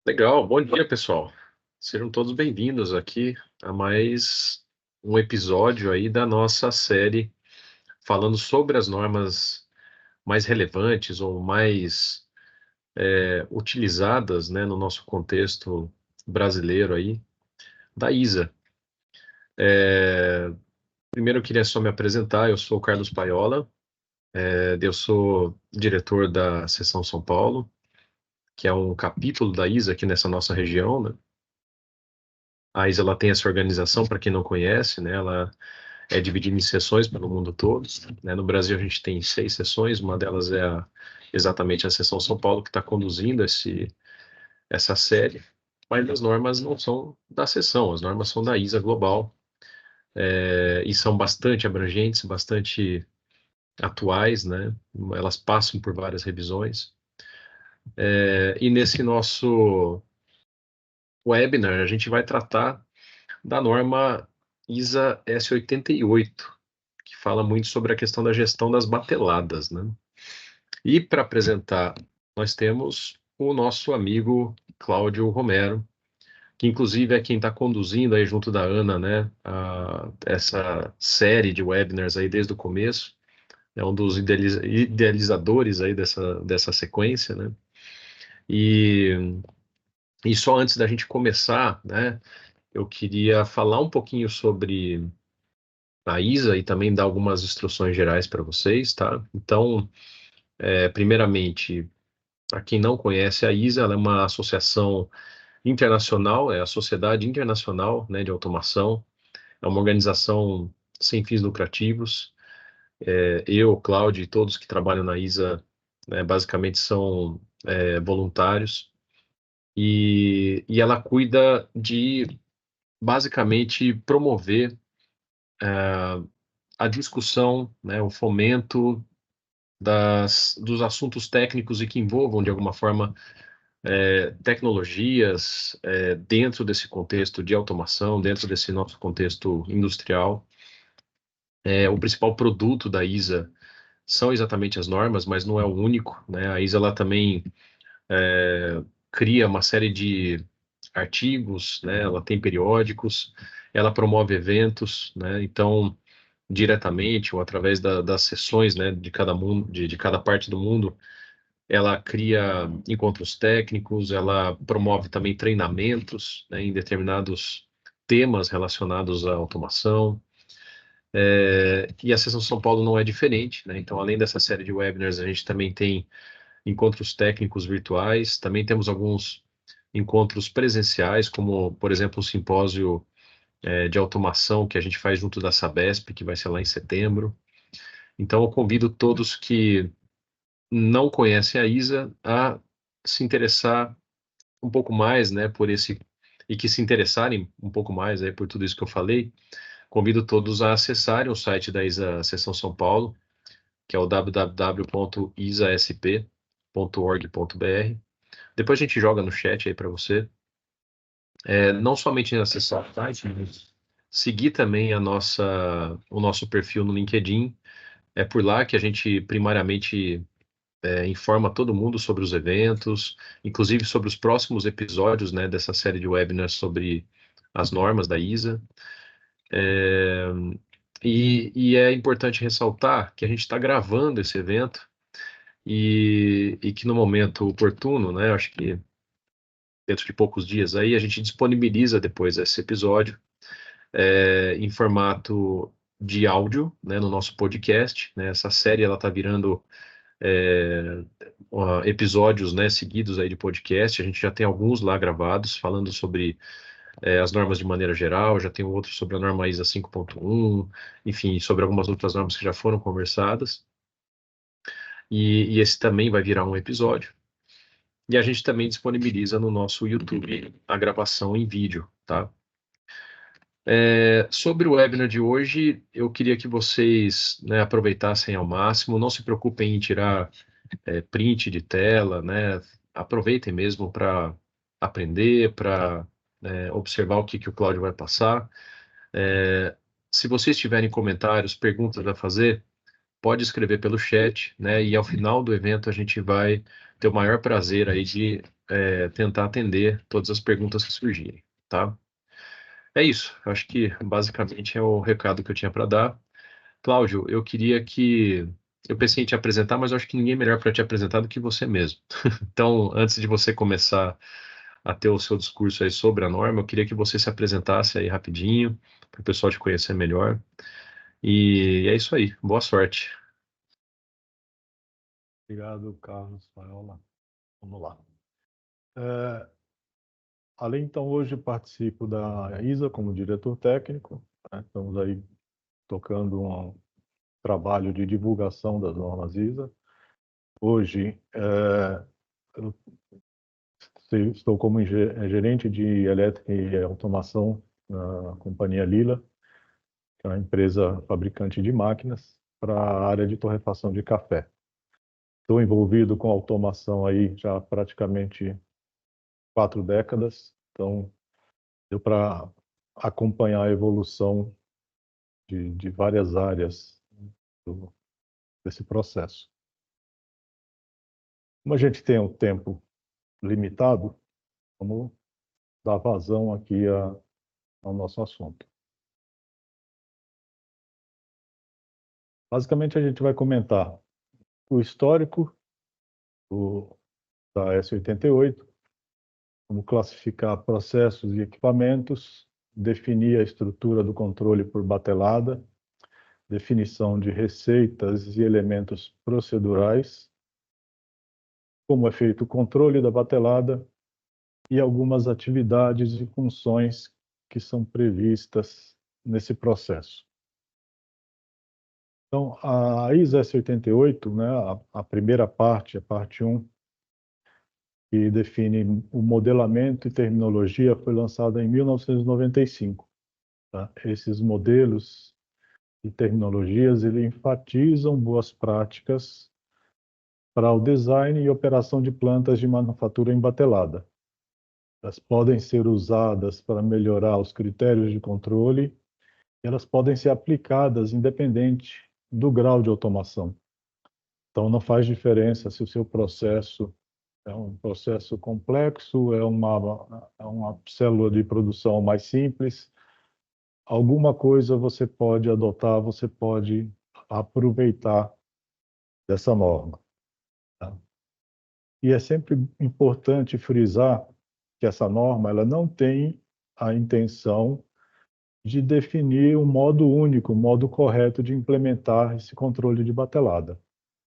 Legal, bom dia, pessoal. Sejam todos bem-vindos aqui a mais um episódio aí da nossa série falando sobre as normas mais relevantes ou mais utilizadas, né, no nosso contexto brasileiro aí, da ISA. Primeiro eu queria só me apresentar, eu sou o Carlos Paiola, eu sou diretor da Seção São Paulo, que é um capítulo da ISA aqui nessa nossa região, né? A ISA ela tem essa organização, para quem não conhece, né? Ela é dividido em seções pelo mundo todo, né? No Brasil a gente tem 6 seções, uma delas é exatamente a seção São Paulo que está conduzindo essa série, mas as normas não são da seção, as normas são da ISA Global, e são bastante abrangentes, bastante atuais, né? Elas passam por várias revisões. E nesse nosso webinar a gente vai tratar da norma ISA S88, que fala muito sobre a questão da gestão das bateladas, né? E para apresentar, nós temos o nosso amigo Cláudio Romero, que inclusive é quem está conduzindo aí junto da Ana, né, essa série de webinars aí desde o começo. É um dos idealizadores aí dessa sequência, né? E, e só antes da gente começar, né, eu queria falar um pouquinho sobre a ISA e também dar algumas instruções gerais para vocês, tá? Então, primeiramente, para quem não conhece, a ISA ela é uma associação internacional, é a Sociedade Internacional, né, de Automação, é uma organização sem fins lucrativos. Eu, Cláudio e todos que trabalham na ISA, né, basicamente são voluntários, e ela cuida de, basicamente, promover a discussão, né, o fomento dos assuntos técnicos e que envolvam, de alguma forma, tecnologias dentro desse contexto de automação, dentro desse nosso contexto industrial. O principal produto da ISA são exatamente as normas, mas não é o único, né? A ISA ela também cria uma série de artigos, né? Ela tem periódicos, ela promove eventos, né? Então, diretamente ou através das sessões, né, de cada mundo, de cada parte do mundo, ela cria encontros técnicos, ela promove também treinamentos, né, em determinados temas relacionados à automação. E a Seção São Paulo não é diferente, né? Então, além dessa série de webinars, a gente também tem encontros técnicos virtuais, também temos alguns encontros presenciais, como, por exemplo, o simpósio de automação que a gente faz junto da Sabesp, que vai ser lá em setembro. Então, eu convido todos que não conhecem a ISA a se interessar um pouco mais, né, por esse e que se interessarem um pouco mais aí por tudo isso que eu falei, convido todos a acessarem o site da ISA Seção São Paulo, que é o www.isasp.org.br. Depois a gente joga no chat aí para você. Não somente acessar o site, mas seguir também o nosso perfil no LinkedIn. É por lá que a gente primariamente informa todo mundo sobre os eventos, inclusive sobre os próximos episódios, né, dessa série de webinars sobre as normas da ISA. É, e é importante ressaltar que a gente está gravando esse evento e que no momento oportuno, né, acho que dentro de poucos dias aí, a gente disponibiliza depois esse episódio em formato de áudio, né, no nosso podcast. Né, essa série ela está virando é, episódios, né, seguidos aí de podcast. A gente já tem alguns lá gravados falando sobre as normas de maneira geral, já tem outro sobre a norma ISA 5.1, enfim, sobre algumas outras normas que já foram conversadas. E esse também vai virar um episódio. E a gente também disponibiliza no nosso YouTube a gravação em vídeo, tá? Sobre o webinar de hoje, eu queria que vocês, né, aproveitassem ao máximo, não se preocupem em tirar print de tela, né? Aproveitem mesmo para aprender, para observar o que o Cláudio vai passar. Se vocês tiverem comentários, perguntas a fazer, pode escrever pelo chat, né? E ao final do evento a gente vai ter o maior prazer aí de tentar atender todas as perguntas que surgirem, tá? É isso. Eu acho que basicamente é o recado que eu tinha para dar. Cláudio, eu pensei em te apresentar, mas eu acho que ninguém é melhor para te apresentar do que você mesmo. Então, antes de você começar a ter o seu discurso aí sobre a norma, eu queria que você se apresentasse aí rapidinho, para o pessoal te conhecer melhor. E é isso aí. Boa sorte. Obrigado, Carlos Paiola. Vamos lá. É, Além, então, hoje participo da ISA como diretor técnico, né? Estamos aí tocando um trabalho de divulgação das normas ISA. Hoje, eu estou como gerente de elétrica e automação na companhia Lila, que é uma empresa fabricante de máquinas para a área de torrefação de café. Estou envolvido com automação aí já há praticamente 4 décadas, então deu para acompanhar a evolução de várias áreas desse processo. Como a gente tem um tempo limitado, vamos dar vazão aqui ao nosso assunto. Basicamente, a gente vai comentar o histórico da S88, como classificar processos e equipamentos, definir a estrutura do controle por batelada, definição de receitas e elementos procedurais, como é feito o controle da batelada e algumas atividades e funções que são previstas nesse processo. Então, a ISO S88, né, a primeira parte, a parte 1, que define o modelamento e terminologia, foi lançada em 1995. Tá? Esses modelos e terminologias, ele enfatizam boas práticas para o design e operação de plantas de manufatura embatelada. Elas podem ser usadas para melhorar os critérios de controle e elas podem ser aplicadas independente do grau de automação. Então, não faz diferença se o seu processo é um processo complexo, é uma célula de produção mais simples. Alguma coisa você pode adotar, você pode aproveitar dessa norma. Tá? E é sempre importante frisar que essa norma ela não tem a intenção de definir um modo único, um modo correto de implementar esse controle de batelada.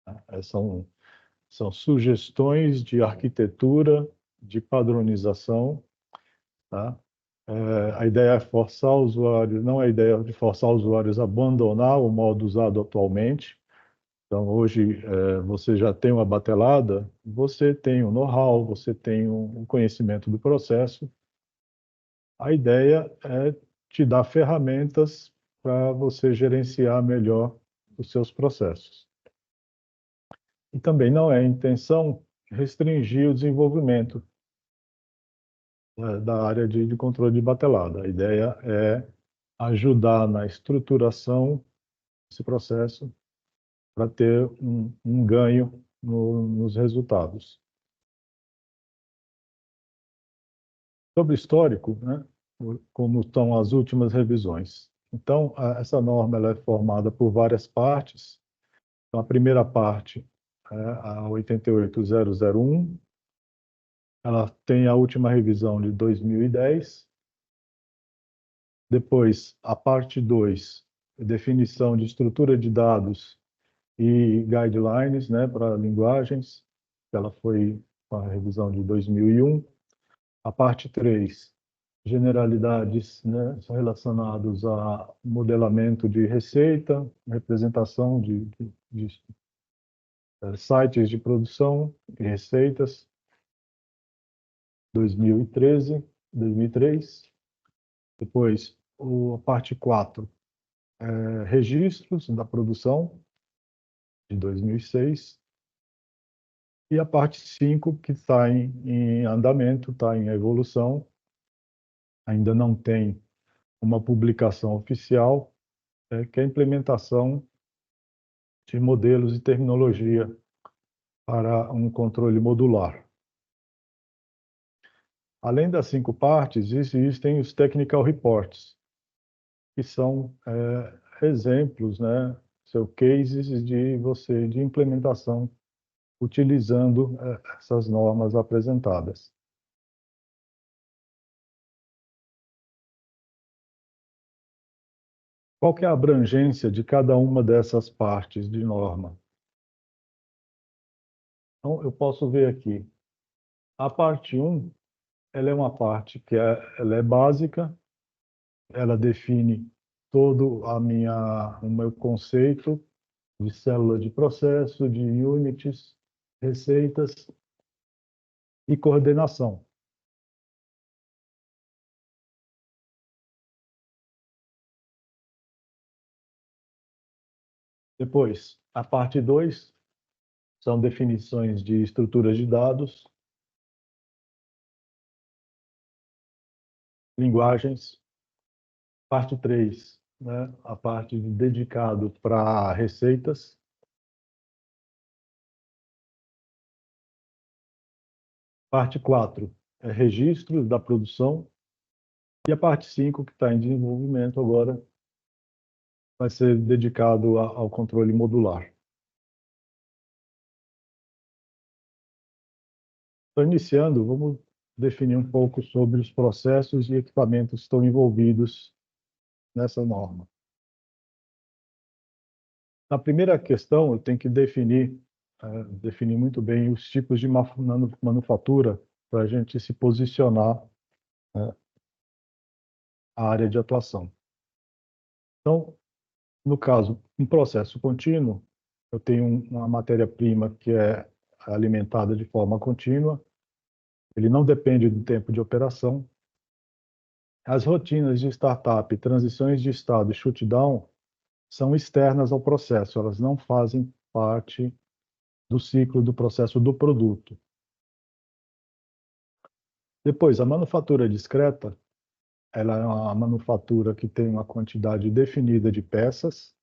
Tá? São sugestões de arquitetura, de padronização. Tá? A ideia é forçar o usuário, não é a ideia de forçar os usuários a abandonar o modo usado atualmente. Então, hoje, você já tem uma batelada, você tem um know-how, você tem um conhecimento do processo. A ideia é te dar ferramentas para você gerenciar melhor os seus processos. E também não é a intenção restringir o desenvolvimento da área de controle de batelada. A ideia é ajudar na estruturação desse processo para ter um ganho nos resultados. Sobre o histórico, né, como estão as últimas revisões. Então, essa norma ela é formada por várias partes. Então, a primeira parte é a 88001, ela tem a última revisão de 2010. Depois, a parte 2, definição de estrutura de dados e guidelines, né, para linguagens. Ela foi a revisão de 2001. A parte 3, generalidades, né, são relacionados a modelamento de receita, representação de sites de produção e receitas, 2013, 2003. Depois, a parte 4, registros da produção, de 2006. E a parte 5, que está em andamento, está em evolução, ainda não tem uma publicação oficial, que é a implementação de modelos e terminologia para um controle modular. Além das 5 partes, existem os technical reports, que são exemplos, né, cases de implementação utilizando essas normas apresentadas. Qual que é a abrangência de cada uma dessas partes de norma? Então, eu posso ver aqui. A parte 1, ela é uma parte que ela é básica, ela define todo o meu conceito de célula de processo, de units, receitas e coordenação. Depois, a parte 2 são definições de estruturas de dados, linguagens. Parte 3, né, a parte dedicado para receitas. Parte 4 é registros da produção. E a parte 5, que está em desenvolvimento agora, vai ser dedicado ao controle modular. Então, iniciando, vamos definir um pouco sobre os processos e equipamentos que estão envolvidos nessa norma. Na primeira questão, eu tenho que definir muito bem os tipos de manufatura para a gente se posicionar, né, a área de atuação. Então, no caso, um processo contínuo, eu tenho uma matéria-prima que é alimentada de forma contínua, ele não depende do tempo de operação. As rotinas de startup, transições de estado e shutdown são externas ao processo, elas não fazem parte do ciclo do processo do produto. Depois, a manufatura discreta, ela é uma manufatura que tem uma quantidade definida de peças.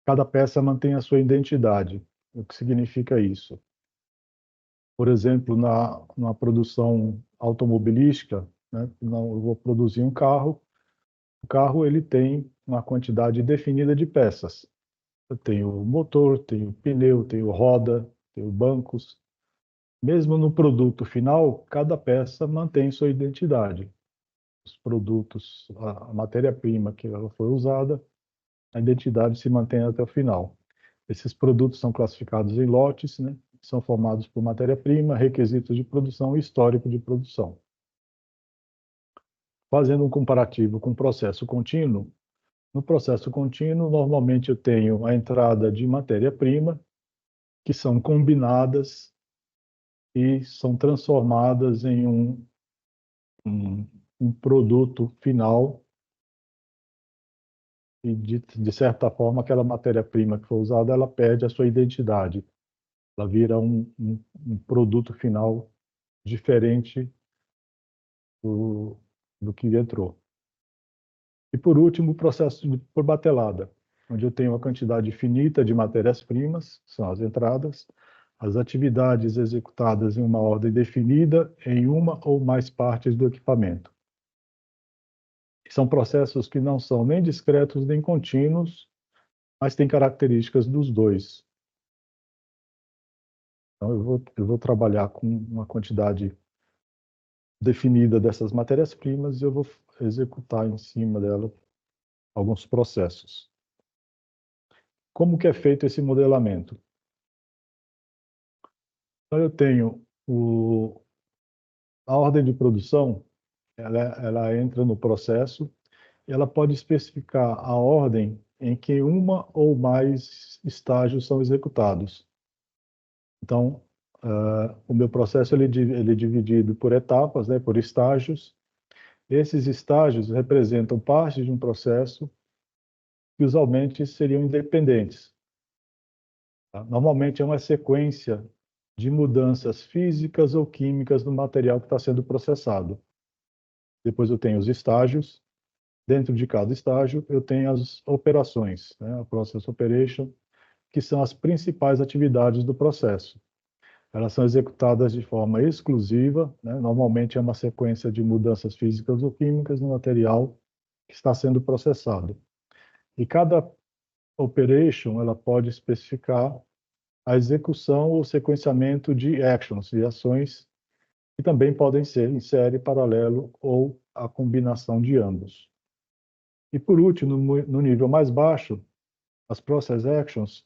Cada peça mantém a sua identidade. O que significa isso? Por exemplo, na produção automobilística, né, eu vou produzir um carro. O carro ele tem uma quantidade definida de peças. Eu tenho motor, tenho pneu, tenho roda, tenho bancos. Mesmo no produto final, cada peça mantém sua identidade. Os produtos, a matéria-prima que ela foi usada, a identidade se mantém até o final. Esses produtos são classificados em lotes, né? São formados por matéria-prima, requisitos de produção e histórico de produção. Fazendo um comparativo com o processo contínuo, no processo contínuo, normalmente eu tenho a entrada de matéria-prima, que são combinadas e são transformadas em um produto final. E, de certa forma, aquela matéria-prima que foi usada, ela perde a sua identidade. Ela vira um produto final diferente do que entrou. E, por último, o processo por batelada, onde eu tenho uma quantidade finita de matérias-primas, são as entradas, as atividades executadas em uma ordem definida em uma ou mais partes do equipamento. São processos que não são nem discretos nem contínuos, mas têm características dos dois. Então, eu vou trabalhar com uma quantidade definida dessas matérias-primas e eu vou executar em cima dela alguns processos. Como que é feito esse modelamento? Então, eu tenho a ordem de produção, ela entra no processo e ela pode especificar a ordem em que uma ou mais estágios são executados. Então, o meu processo ele é dividido por etapas, né, por estágios. Esses estágios representam parte de um processo que usualmente seriam independentes. Tá? Normalmente é uma sequência de mudanças físicas ou químicas no material que está sendo processado. Depois eu tenho os estágios. Dentro de cada estágio eu tenho as operações, né, a Process Operation, que são as principais atividades do processo. Elas são executadas de forma exclusiva, né? Normalmente é uma sequência de mudanças físicas ou químicas no material que está sendo processado. E cada operation ela pode especificar a execução ou sequenciamento de actions, de ações, que também podem ser em série, paralelo ou a combinação de ambos. E por último, no nível mais baixo, as process actions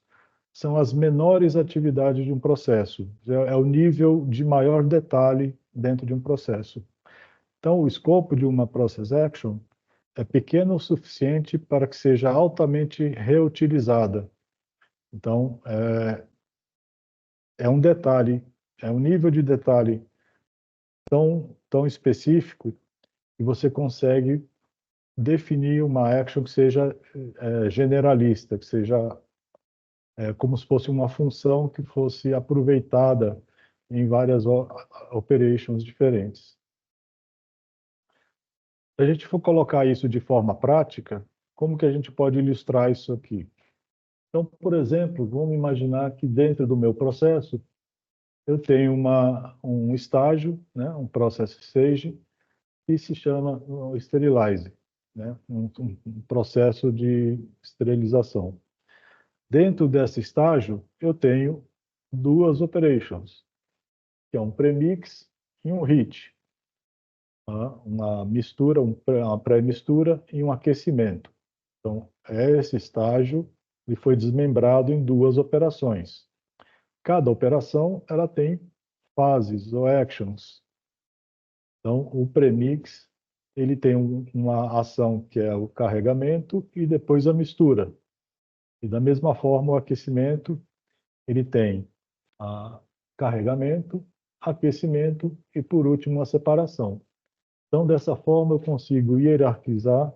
são as menores atividades de um processo. É o nível de maior detalhe dentro de um processo. Então, o escopo de uma process action é pequeno o suficiente para que seja altamente reutilizada. Então, é um detalhe, é um nível de detalhe tão específico que você consegue definir uma action que seja generalista, que seja como se fosse uma função que fosse aproveitada em várias operations diferentes. Se a gente for colocar isso de forma prática, como que a gente pode ilustrar isso aqui? Então, por exemplo, vamos imaginar que dentro do meu processo eu tenho um estágio, né, um process stage, que se chama sterilize, né, um processo de esterilização. Dentro desse estágio, eu tenho duas operations, que é um premix e um heat, tá? Uma mistura, uma pré-mistura e um aquecimento. Então, esse estágio ele foi desmembrado em duas operações. Cada operação ela tem fases ou actions. Então, o premix ele tem uma ação que é o carregamento e depois a mistura. E da mesma forma, o aquecimento ele tem a carregamento, aquecimento e, por último, a separação. Então, dessa forma, eu consigo hierarquizar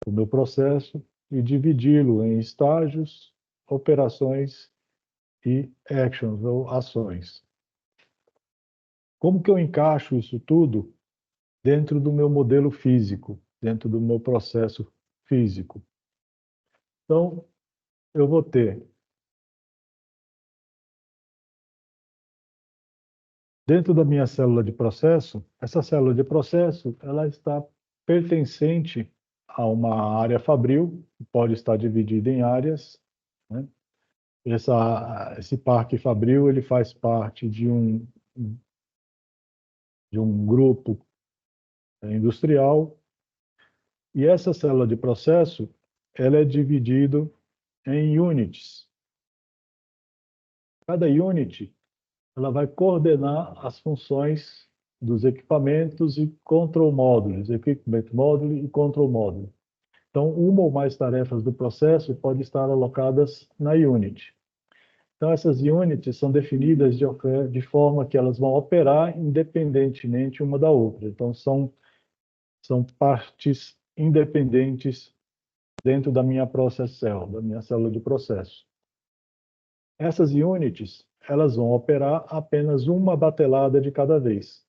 o meu processo e dividi-lo em estágios, operações e actions ou ações. Como que eu encaixo isso tudo dentro do meu modelo físico, dentro do meu processo físico? Então, eu vou ter, dentro da minha célula de processo, essa célula de processo, ela está pertencente a uma área fabril, que pode estar dividida em áreas, né? Esse parque fabril, ele faz parte de um grupo industrial, e essa célula de processo, ela é dividida em units. Cada unit, ela vai coordenar as funções dos equipamentos e control modules, equipment module e control module. Então, uma ou mais tarefas do processo podem estar alocadas na unit. Então, essas units são definidas de forma que elas vão operar independentemente uma da outra. Então, são partes independentes dentro da minha process cell, da minha célula de processo. Essas units, elas vão operar apenas uma batelada de cada vez.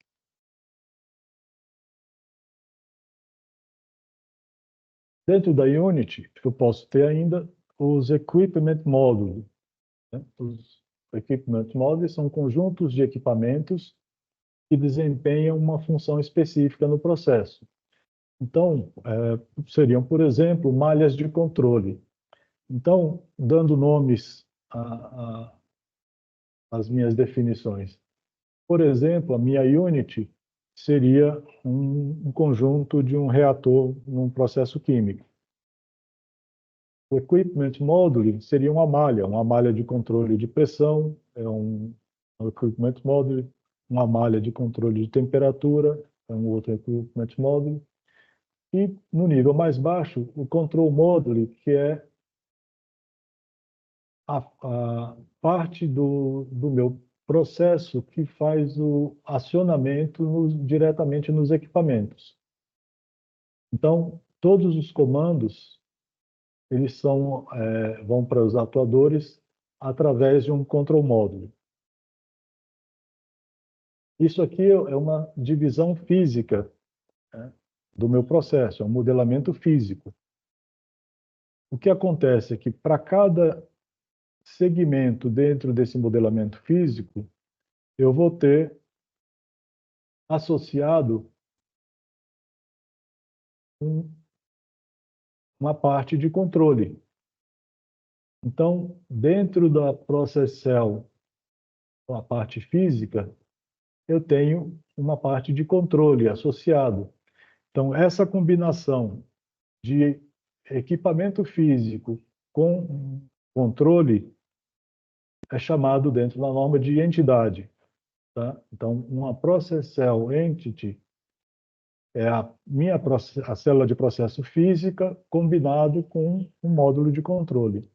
Dentro da unit, eu posso ter ainda os equipment modules, né? Os equipment modules são conjuntos de equipamentos que desempenham uma função específica no processo. Então, seriam, por exemplo, malhas de controle. Então, dando nomes às minhas definições. Por exemplo, a minha unit seria um conjunto de um reator num processo químico. O equipment module seria uma malha de controle de pressão, um equipment module, uma malha de controle de temperatura, é um outro equipment module. E no nível mais baixo, o control module, que é a parte do meu processo que faz o acionamento diretamente nos equipamentos. Então, todos os comandos, eles vão para os atuadores através de um control module. Isso aqui é uma divisão física, né, do meu processo, é um modelamento físico. O que acontece é que para cada segmento dentro desse modelamento físico, eu vou ter associado uma parte de controle. Então, dentro da Process Cell, a parte física, eu tenho uma parte de controle associado. Então, essa combinação de equipamento físico com controle é chamado dentro da norma de entidade. Tá? Então, uma Process Cell Entity é a célula de processo física combinado com um módulo de controle.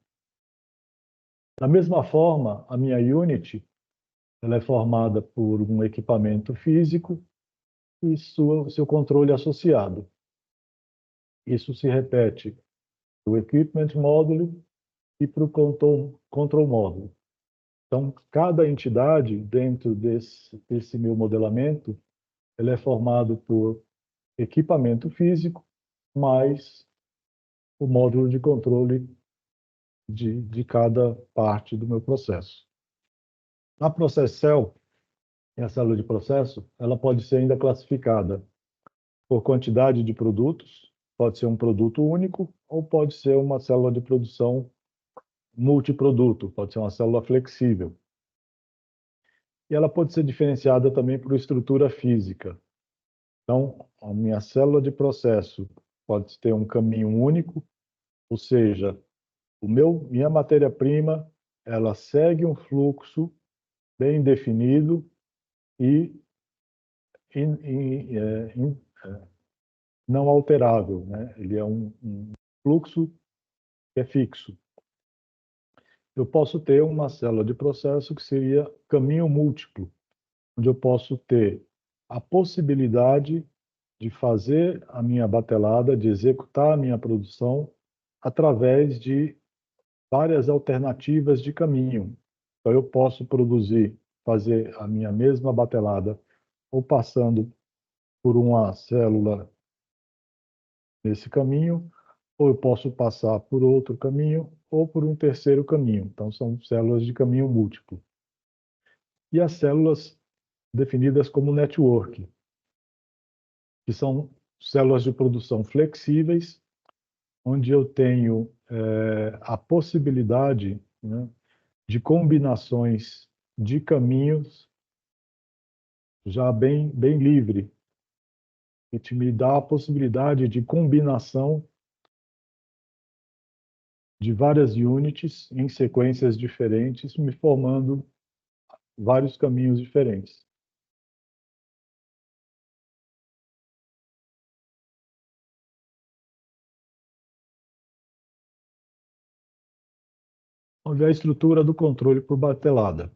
Da mesma forma, a minha Unity ela é formada por um equipamento físico e seu controle associado. Isso se repete para o Equipment Module e para o Control Module. Então, cada entidade dentro desse meu modelamento, ele é formado por equipamento físico mais o módulo de controle de cada parte do meu processo. Na Process Cell, a célula de processo, ela pode ser ainda classificada por quantidade de produtos, pode ser um produto único ou pode ser uma célula de produção multiproduto, pode ser uma célula flexível. E ela pode ser diferenciada também por estrutura física. Então, a minha célula de processo pode ter um caminho único, ou seja, minha matéria-prima, ela segue um fluxo bem definido e não alterável, né? Ele é um fluxo que é fixo. Eu posso ter uma célula de processo que seria caminho múltiplo, onde eu posso ter a possibilidade de fazer a minha batelada, de executar a minha produção através de várias alternativas de caminho. Então, eu posso fazer a minha mesma batelada ou passando por uma célula nesse caminho, ou eu posso passar por outro caminho ou por um terceiro caminho. Então, são células de caminho múltiplo. E as células definidas como network, que são células de produção flexíveis, onde eu tenho a possibilidade, né, de combinações de caminhos já bem livre, que te me dá a possibilidade de combinação de várias units em sequências diferentes, me formando vários caminhos diferentes. Vamos ver a estrutura do controle por batelada.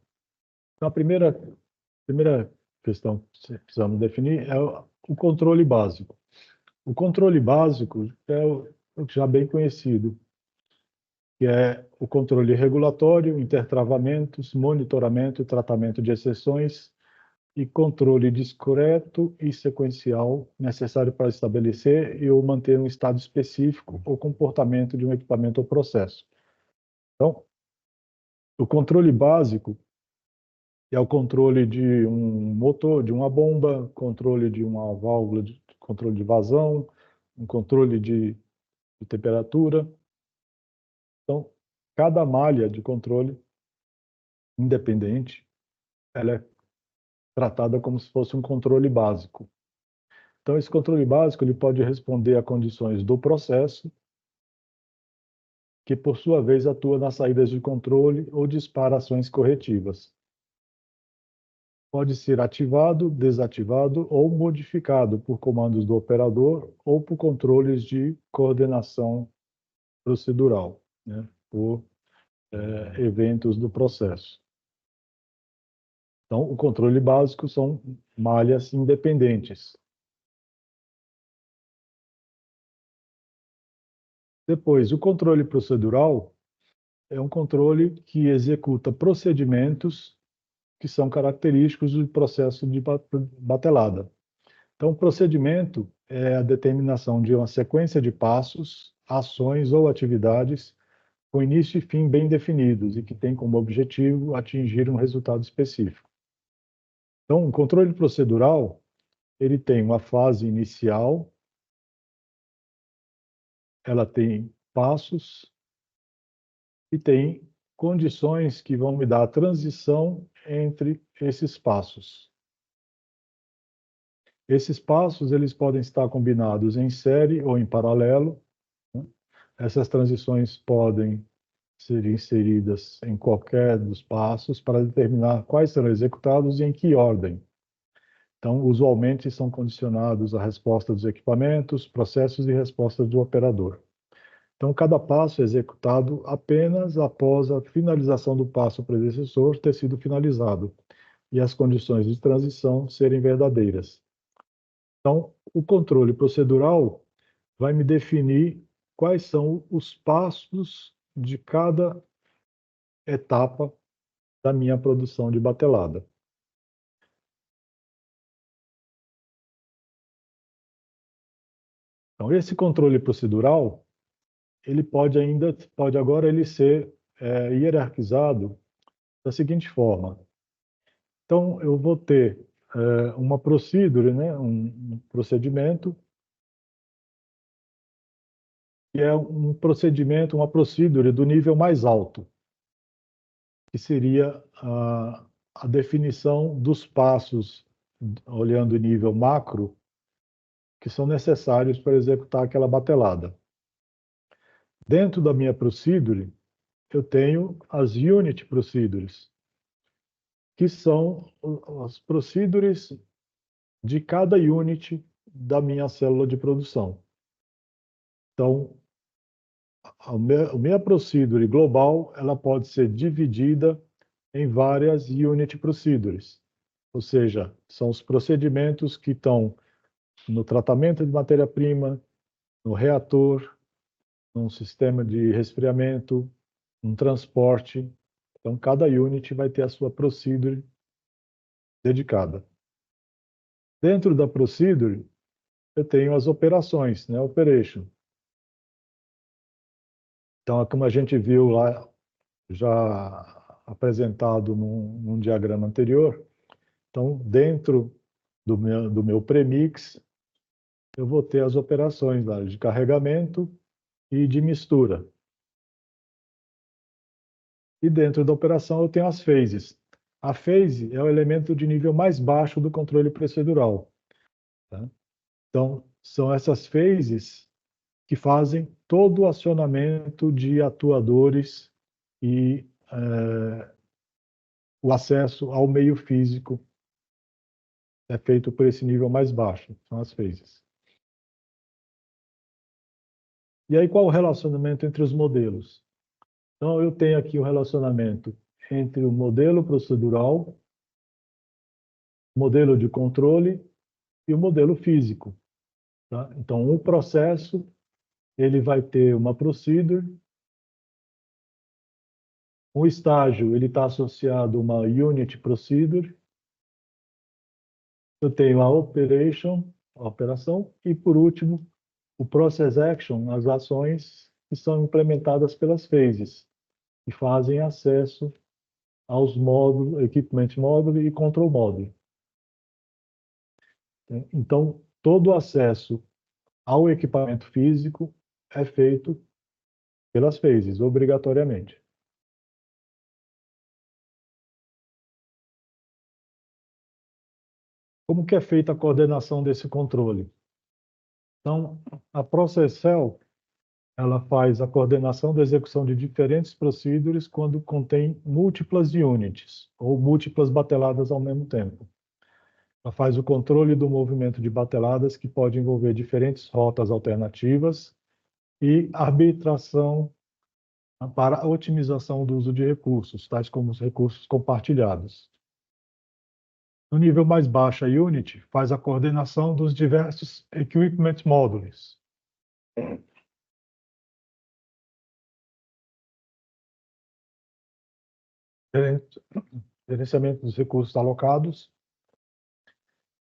Então, a primeira questão que precisamos definir é o controle básico. O controle básico é o já bem conhecido, que é o controle regulatório, intertravamentos, monitoramento e tratamento de exceções e controle discreto e sequencial necessário para estabelecer e ou manter um estado específico ou comportamento de um equipamento ou processo. Então, o controle básico é o controle de um motor, de uma bomba, controle de uma válvula, controle de vazão, um controle de temperatura. Então, cada malha de controle independente, ela é tratada como se fosse um controle básico. Então, esse controle básico ele pode responder a condições do processo, que por sua vez atua nas saídas de controle ou dispara ações corretivas. Pode ser ativado, desativado ou modificado por comandos do operador ou por controles de coordenação procedural, né, por eventos do processo. Então, o controle básico são malhas independentes. Depois, o controle procedural é um controle que executa procedimentos que são característicos do processo de batelada. Então, o procedimento é a determinação de uma sequência de passos, ações ou atividades com início e fim bem definidos e que tem como objetivo atingir um resultado específico. Então, o controle procedural, ele tem uma fase inicial, ela tem passos e tem condições que vão me dar a transição entre esses passos. Esses passos, eles podem estar combinados em série ou em paralelo, né? Essas transições podem ser inseridas em qualquer dos passos para determinar quais serão executados e em que ordem. Então, usualmente são condicionados à resposta dos equipamentos, processos e respostas do operador. Então, cada passo é executado apenas após a finalização do passo predecessor ter sido finalizado e as condições de transição serem verdadeiras. Então, o controle procedural vai me definir quais são os passos de cada etapa da minha produção de batelada. Então, esse controle procedural, ele pode agora ele ser hierarquizado da seguinte forma. Então, eu vou ter uma procedure, né, um procedimento, que é um procedimento, uma procedure do nível mais alto, que seria a definição dos passos, olhando o nível macro, que são necessários para executar aquela batelada. Dentro da minha procedure, eu tenho as unit procedures, que são as procedures de cada unit da minha célula de produção. Então, a minha procedure global, ela pode ser dividida em várias unit procedures, ou seja, são os procedimentos que estão no tratamento de matéria-prima, no reator, num sistema de resfriamento, um transporte. Então, cada unit vai ter a sua procedure dedicada. Dentro da procedure, eu tenho as operações, né? Operation. Então, como a gente viu lá, já apresentado num diagrama anterior, então, dentro do meu premix, eu vou ter as operações lá de carregamento e de mistura. E dentro da operação eu tenho as phases. A phase é o elemento de nível mais baixo do controle procedural. Tá? Então, são essas phases que fazem todo o acionamento de atuadores e o acesso ao meio físico é feito por esse nível mais baixo, são as phases. E aí, qual o relacionamento entre os modelos? Então, eu tenho aqui o relacionamento entre o modelo procedural, o modelo de controle e o modelo físico. Tá? Então, o processo ele vai ter uma procedure, o estágio ele está associado a uma unit procedure, eu tenho a operation, a operação, e por último, o process action, as ações que são implementadas pelas phases, que fazem acesso aos módulos, equipment module e control module. Então, todo o acesso ao equipamento físico é feito pelas phases, obrigatoriamente. Como que é feita a coordenação desse controle? Então, a Process Cell, ela faz a coordenação da execução de diferentes procedures quando contém múltiplas units, ou múltiplas bateladas ao mesmo tempo. Ela faz o controle do movimento de bateladas, que pode envolver diferentes rotas alternativas, e arbitração para a otimização do uso de recursos, tais como os recursos compartilhados. No nível mais baixo, a Unity faz a coordenação dos diversos Equipment Modules. Gerenciamento dos recursos alocados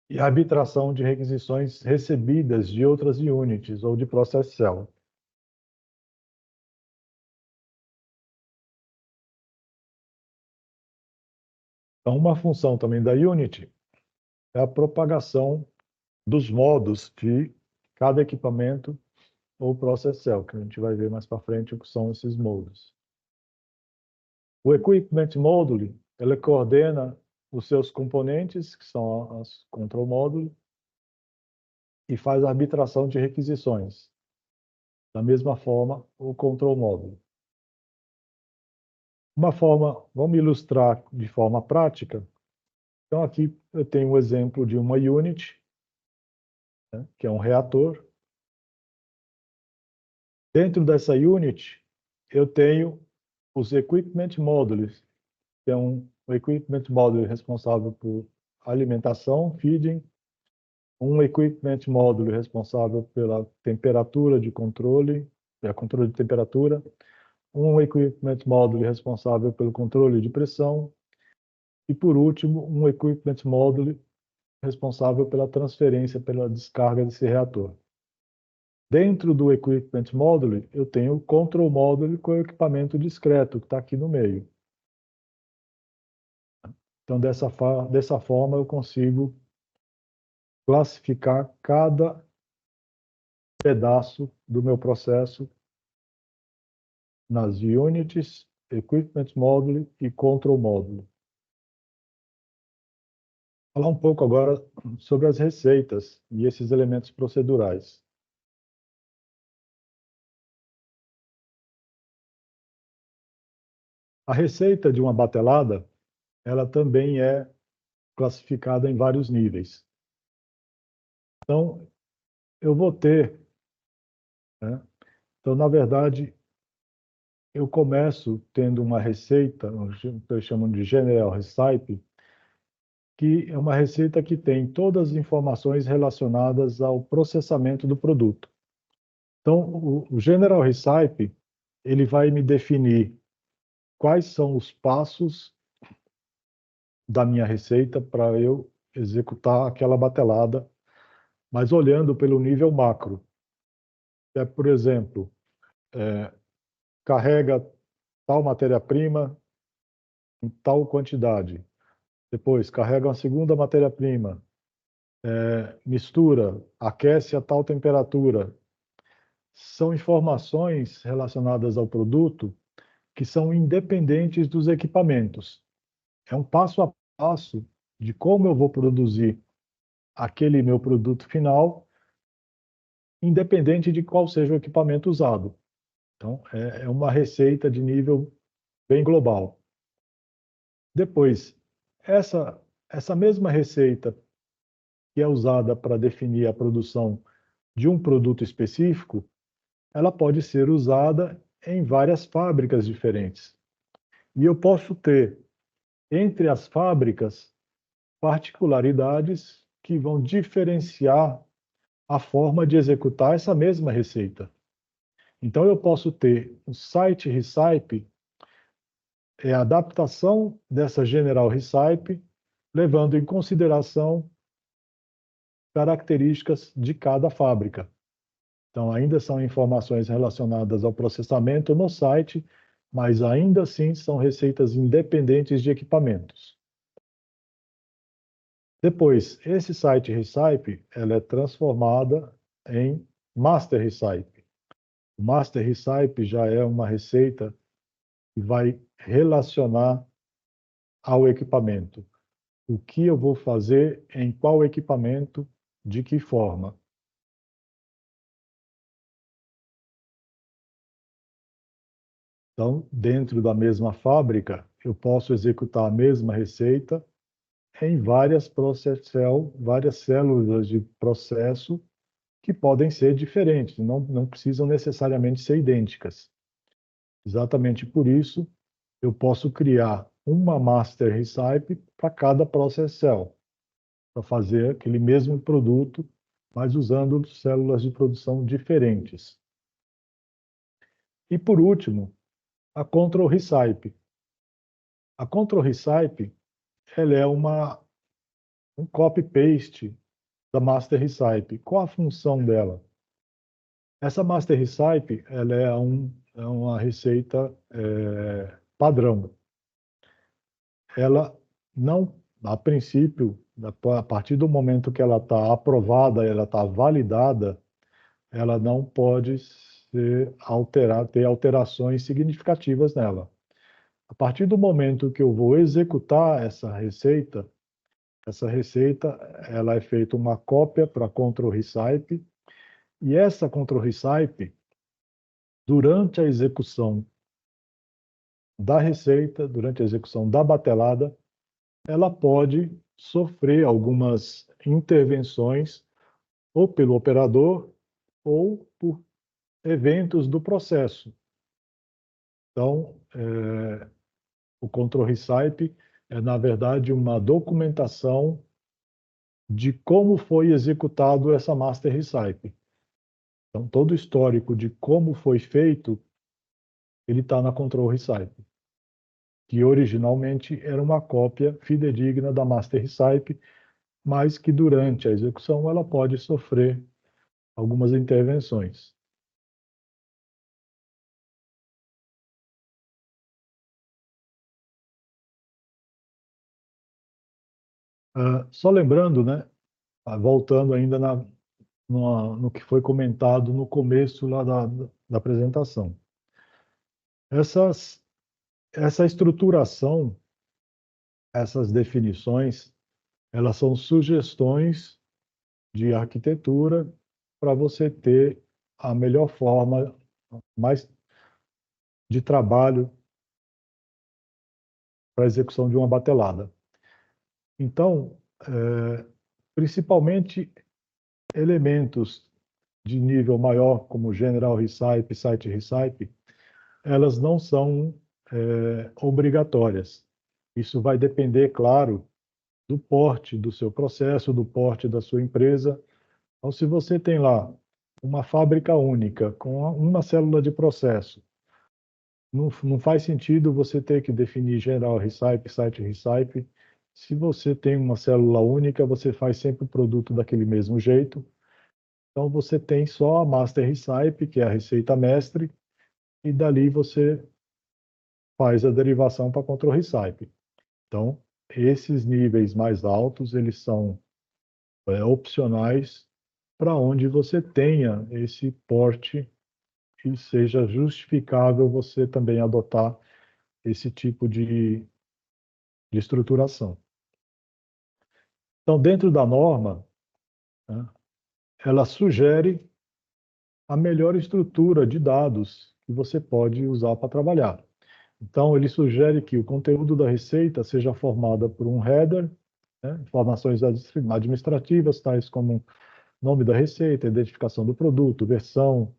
e arbitração de requisições recebidas de outras units ou de Process Cell. Então, uma função também da Unity é a propagação dos modos de cada equipamento ou process cell, que a gente vai ver mais para frente o que são esses modos. O Equipment Module, ele coordena os seus componentes, que são as Control Module, e faz a arbitração de requisições. Da mesma forma, o Control Module. Uma forma, vamos ilustrar de forma prática. Então, aqui eu tenho um exemplo de uma unit, né, que é um reator. Dentro dessa unit, eu tenho os Equipment Modules, que é o Equipment Module responsável por alimentação, feeding, um Equipment Module responsável pela temperatura de controle, controle de temperatura, um Equipment Module responsável pelo controle de pressão, e, por último, um Equipment Module responsável pela transferência, pela descarga desse reator. Dentro do Equipment Module, eu tenho o Control Module com o equipamento discreto, que está aqui no meio. Então, dessa forma, eu consigo classificar cada pedaço do meu processo nas units, Equipment Module e Control Module. Falar um pouco agora sobre as receitas e esses elementos procedurais. A receita de uma batelada, ela também é classificada em vários níveis. Então, eu vou ter, né? Então, na verdade, eu começo tendo uma receita, que eu chamo de General Recipe, que é uma receita que tem todas as informações relacionadas ao processamento do produto. Então, o General Recipe, ele vai me definir quais são os passos da minha receita para eu executar aquela batelada, mas olhando pelo nível macro. Por exemplo, carrega tal matéria-prima em tal quantidade. Depois, carrega uma segunda matéria-prima, mistura, aquece a tal temperatura. São informações relacionadas ao produto que são independentes dos equipamentos. É um passo a passo de como eu vou produzir aquele meu produto final, independente de qual seja o equipamento usado. Então, é uma receita de nível bem global. Depois, essa mesma receita que é usada para definir a produção de um produto específico, ela pode ser usada em várias fábricas diferentes. E eu posso ter, entre as fábricas, particularidades que vão diferenciar a forma de executar essa mesma receita. Então, eu posso ter um site recipe, é a adaptação dessa General Recipe, levando em consideração características de cada fábrica. Então, ainda são informações relacionadas ao processamento no site, mas ainda assim são receitas independentes de equipamentos. Depois, esse site recipe, ela é transformada em master recipe. O master recipe já é uma receita que vai relacionar ao equipamento. O que eu vou fazer em qual equipamento, de que forma. Então, dentro da mesma fábrica, eu posso executar a mesma receita em várias várias células de processo que podem ser diferentes, não precisam necessariamente ser idênticas. Exatamente por isso, eu posso criar uma master recipe para cada process cell, para fazer aquele mesmo produto, mas usando células de produção diferentes. E por último, a control recipe. A control recipe, ela é um copy-paste da master recipe. Qual a função dela? Essa master recipe, ela é uma receita padrão. Ela não, a princípio, a partir do momento que ela está aprovada, ela está validada, ela não pode ser alterada, ter alterações significativas nela. A partir do momento que eu vou executar essa receita, ela é feita uma cópia para Control Recipe, e essa Control Recipe, durante a execução da receita, durante a execução da batelada, ela pode sofrer algumas intervenções ou pelo operador ou por eventos do processo. Então, o Control Recipe é, na verdade, uma documentação de como foi executado essa Master Recipe. Então, todo o histórico de como foi feito, ele está na Control Recipe, que originalmente era uma cópia fidedigna da Master Recipe, mas que durante a execução ela pode sofrer algumas intervenções. Só lembrando, né, voltando ainda no que foi comentado no começo lá da apresentação. Essa estruturação, essas definições, elas são sugestões de arquitetura para você ter a melhor forma mais de trabalho para a execução de uma batelada. Então, principalmente elementos de nível maior, como General Recipe, Site Recipe, elas não são obrigatórias. Isso vai depender, claro, do porte do seu processo, do porte da sua empresa. Então, se você tem lá uma fábrica única, com uma célula de processo, não faz sentido você ter que definir General Recipe, Site Recipe. Se você tem uma célula única, você faz sempre o produto daquele mesmo jeito. Então, você tem só a Master Recipe, que é a receita mestre, e dali você faz a derivação para Control Recipe. Então, esses níveis mais altos, eles são opcionais para onde você tenha esse porte e seja justificável você também adotar esse tipo de estruturação. Então, dentro da norma, né, ela sugere a melhor estrutura de dados que você pode usar para trabalhar. Então, ele sugere que o conteúdo da receita seja formado por um header, né, informações administrativas, tais como nome da receita, identificação do produto, versão,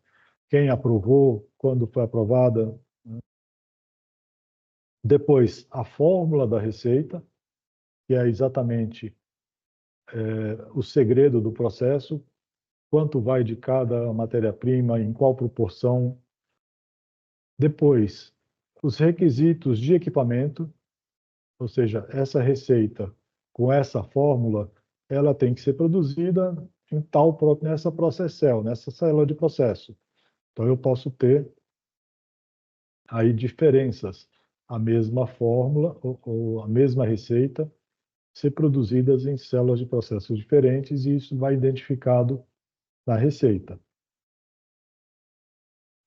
quem aprovou, quando foi aprovada. Depois, a fórmula da receita, que é exatamente o segredo do processo, quanto vai de cada matéria-prima, em qual proporção. Depois, os requisitos de equipamento, ou seja, essa receita com essa fórmula, ela tem que ser produzida nessa processel, nessa célula de processo. Então, eu posso ter aí diferenças. A mesma fórmula ou a mesma receita ser produzidas em células de processos diferentes e isso vai identificado na receita.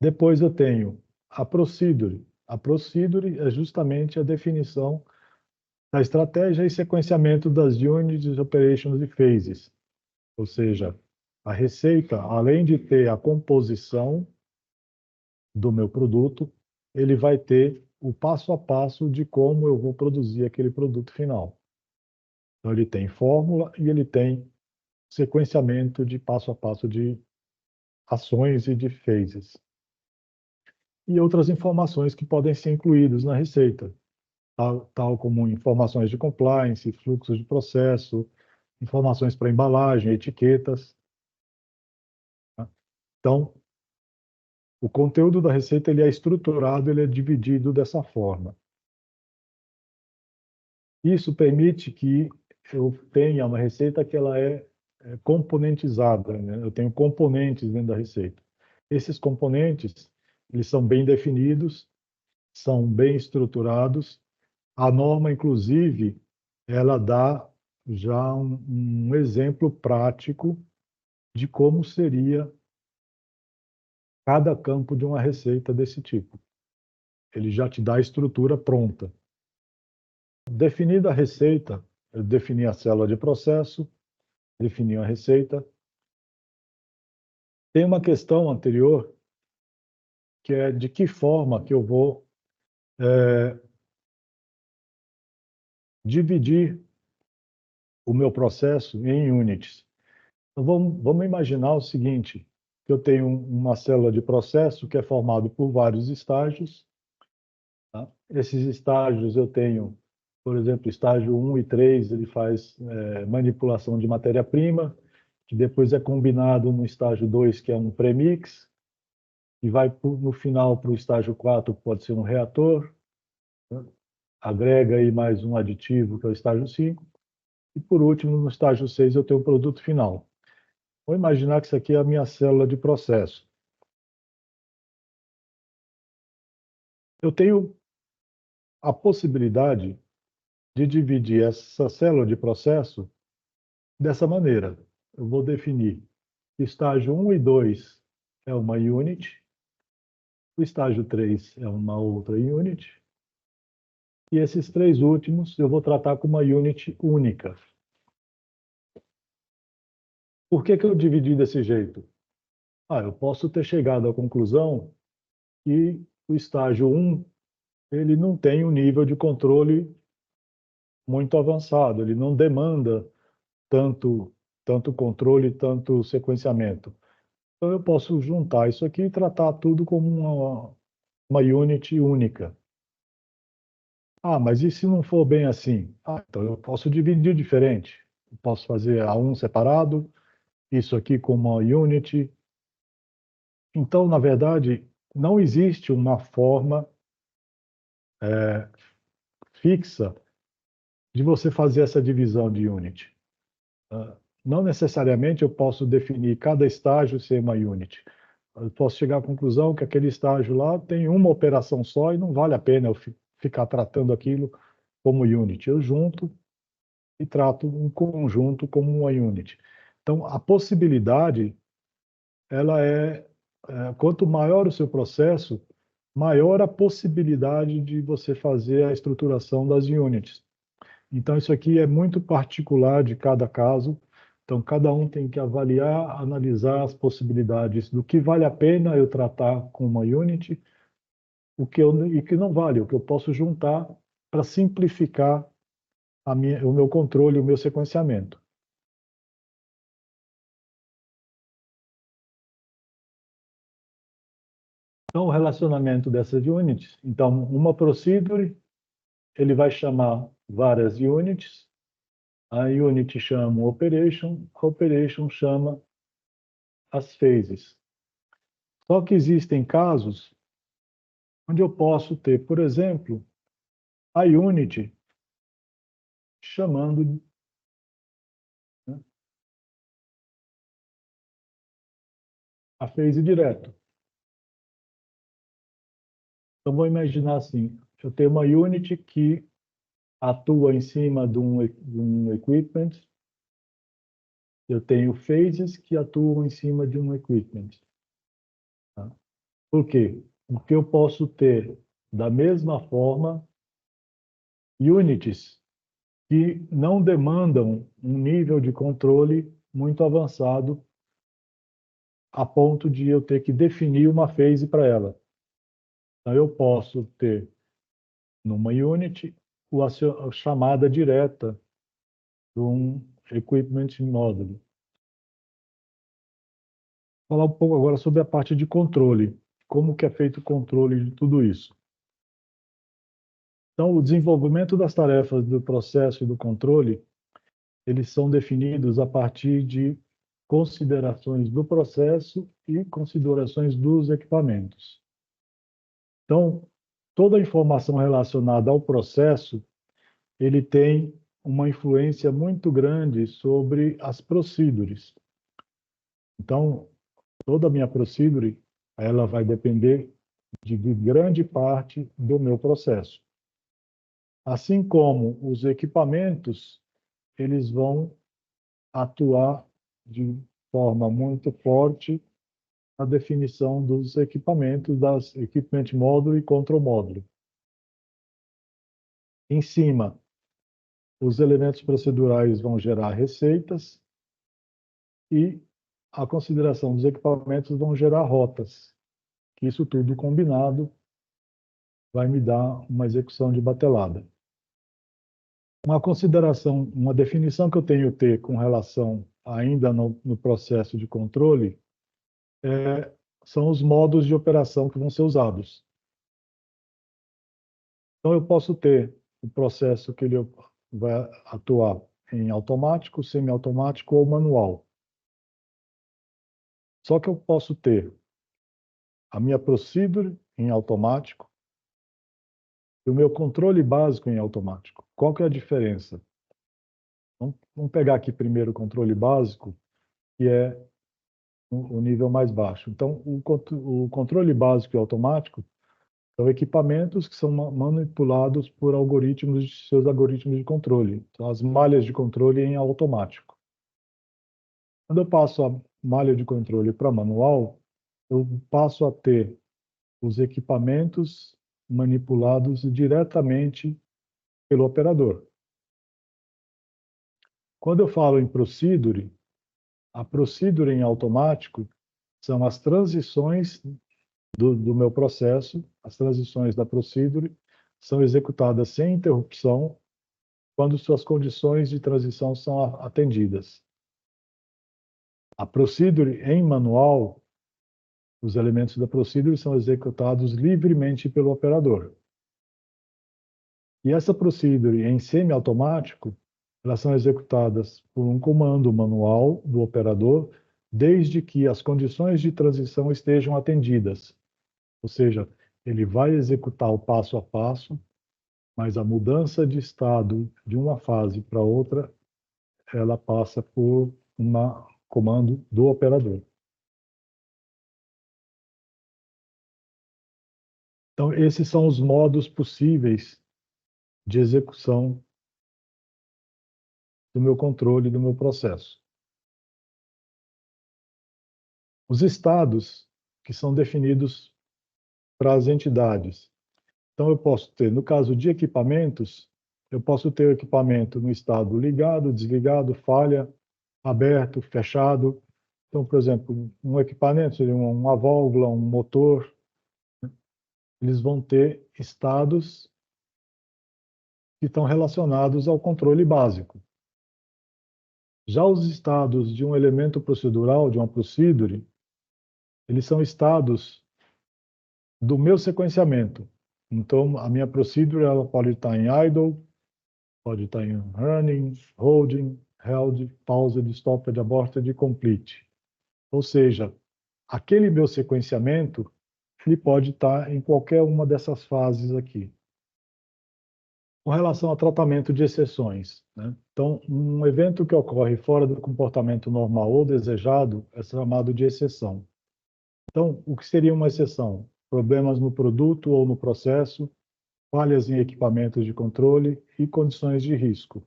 Depois eu tenho a procedure. A procedure é justamente a definição da estratégia e sequenciamento das units, operations e phases. Ou seja, a receita, além de ter a composição do meu produto, ele vai ter o passo a passo de como eu vou produzir aquele produto final. Então, ele tem fórmula e ele tem sequenciamento de passo a passo de ações e de phases. E outras informações que podem ser incluídas na receita, tal como informações de compliance, fluxos de processo, informações para embalagem, etiquetas. Tá? Então, o conteúdo da receita ele é estruturado, ele é dividido dessa forma. Isso permite que eu tenha uma receita que ela é componentizada, né? Eu tenho componentes dentro da receita. Esses componentes, eles são bem definidos, são bem estruturados. A norma, inclusive, ela dá já um exemplo prático de como seria cada campo de uma receita desse tipo. Ele já te dá a estrutura pronta. Definida a receita, eu defini a célula de processo, defini a receita. Tem uma questão anterior, que é de que forma que eu vou dividir o meu processo em units. Então, vamos imaginar o seguinte, que eu tenho uma célula de processo que é formado por vários estágios. Tá? Esses estágios eu tenho, por exemplo, estágio 1 e 3, ele faz manipulação de matéria-prima, que depois é combinado no estágio 2, que é um premix, e vai no final para o estágio 4, pode ser um reator, né? Agrega aí mais um aditivo, que é o estágio 5, e por último, no estágio 6, eu tenho o produto final. Vou imaginar que isso aqui é a minha célula de processo. Eu tenho a possibilidade de dividir essa célula de processo dessa maneira. Eu vou definir que estágio 1 e 2 é uma unit, o estágio 3 é uma outra unit, e esses três últimos eu vou tratar como uma unit única. Por que eu dividi desse jeito? Eu posso ter chegado à conclusão que o estágio 1 ele não tem um nível de controle muito avançado, ele não demanda tanto controle, tanto sequenciamento. Então eu posso juntar isso aqui e tratar tudo como uma unit única. Mas e se não for bem assim? Então eu posso dividir diferente. Eu posso fazer A1 separado, isso aqui como uma unit. Então, na verdade, não existe uma forma fixa de você fazer essa divisão de unit. Não necessariamente eu posso definir cada estágio ser uma unit. Eu posso chegar à conclusão que aquele estágio lá tem uma operação só e não vale a pena eu ficar tratando aquilo como unit. Eu junto e trato um conjunto como uma unit. Então, a possibilidade, ela quanto maior o seu processo, maior a possibilidade de você fazer a estruturação das units. Então, isso aqui é muito particular de cada caso. Então, cada um tem que avaliar, analisar as possibilidades do que vale a pena eu tratar com uma unit, e que não vale, o que eu posso juntar para simplificar o meu controle, o meu sequenciamento. Então, o relacionamento dessas units, então, uma procedure, ele vai chamar várias units, a unit chama o operation, a operation chama as phases. Só que existem casos onde eu posso ter, por exemplo, a unit chamando, né, a phase direto. Então, vou imaginar assim, eu tenho uma unit que atua em cima de um equipment, eu tenho phases que atuam em cima de um equipment. Tá? Por quê? Porque eu posso ter, da mesma forma, units que não demandam um nível de controle muito avançado a ponto de eu ter que definir uma phase para ela. Então, eu posso ter, numa unit, a chamada direta de um equipment module. Vou falar um pouco agora sobre a parte de controle. Como que é feito o controle de tudo isso? Então, o desenvolvimento das tarefas do processo e do controle, eles são definidos a partir de considerações do processo e considerações dos equipamentos. Então, toda a informação relacionada ao processo, ele tem uma influência muito grande sobre as procedures. Então, toda a minha procedure, ela vai depender de grande parte do meu processo. Assim como os equipamentos, eles vão atuar de forma muito forte na definição dos equipamentos, das Equipment Module e Control Module. Em cima, os elementos procedurais vão gerar receitas e a consideração dos equipamentos vão gerar rotas, que isso tudo combinado vai me dar uma execução de batelada. Uma consideração, uma definição que eu tenho que ter com relação ainda no processo de controle são os modos de operação que vão ser usados. Então, eu posso ter o processo que ele vai atuar em automático, semiautomático ou manual. Só que eu posso ter a minha procedure em automático e o meu controle básico em automático. Qual que é a diferença? Vamos pegar aqui primeiro o controle básico, que é o nível mais baixo. Então, o controle básico e automático são equipamentos que são manipulados por algoritmos, seus algoritmos de controle. São as malhas de controle em automático. Quando eu passo a malha de controle para manual, eu passo a ter os equipamentos manipulados diretamente pelo operador. Quando eu falo em procedure, a procedure em automático são as transições do meu processo, as transições da procedure são executadas sem interrupção quando suas condições de transição são atendidas. A procedure em manual, os elementos da procedure são executados livremente pelo operador. E essa procedure em semi-automático, elas são executadas por um comando manual do operador, desde que as condições de transição estejam atendidas. Ou seja, ele vai executar o passo a passo, mas a mudança de estado de uma fase para outra, ela passa por um comando do operador. Então, esses são os modos possíveis de execução do meu controle, do meu processo. Os estados que são definidos para as entidades. Então, eu posso ter, no caso de equipamentos, eu posso ter o equipamento no estado ligado, desligado, falha, aberto, fechado. Então, por exemplo, um equipamento seria uma válvula, um motor. Eles vão ter estados que estão relacionados ao controle básico. Já os estados de um elemento procedural, de uma procedure, eles são estados do meu sequenciamento. Então, a minha procedure ela pode estar em idle, pode estar em running, holding, held, paused, stopped, aborted, complete. Ou seja, aquele meu sequenciamento ele pode estar em qualquer uma dessas fases aqui. Com relação ao tratamento de exceções, né? Então, um evento que ocorre fora do comportamento normal ou desejado é chamado de exceção. Então, o que seria uma exceção? Problemas no produto ou no processo, falhas em equipamentos de controle e condições de risco.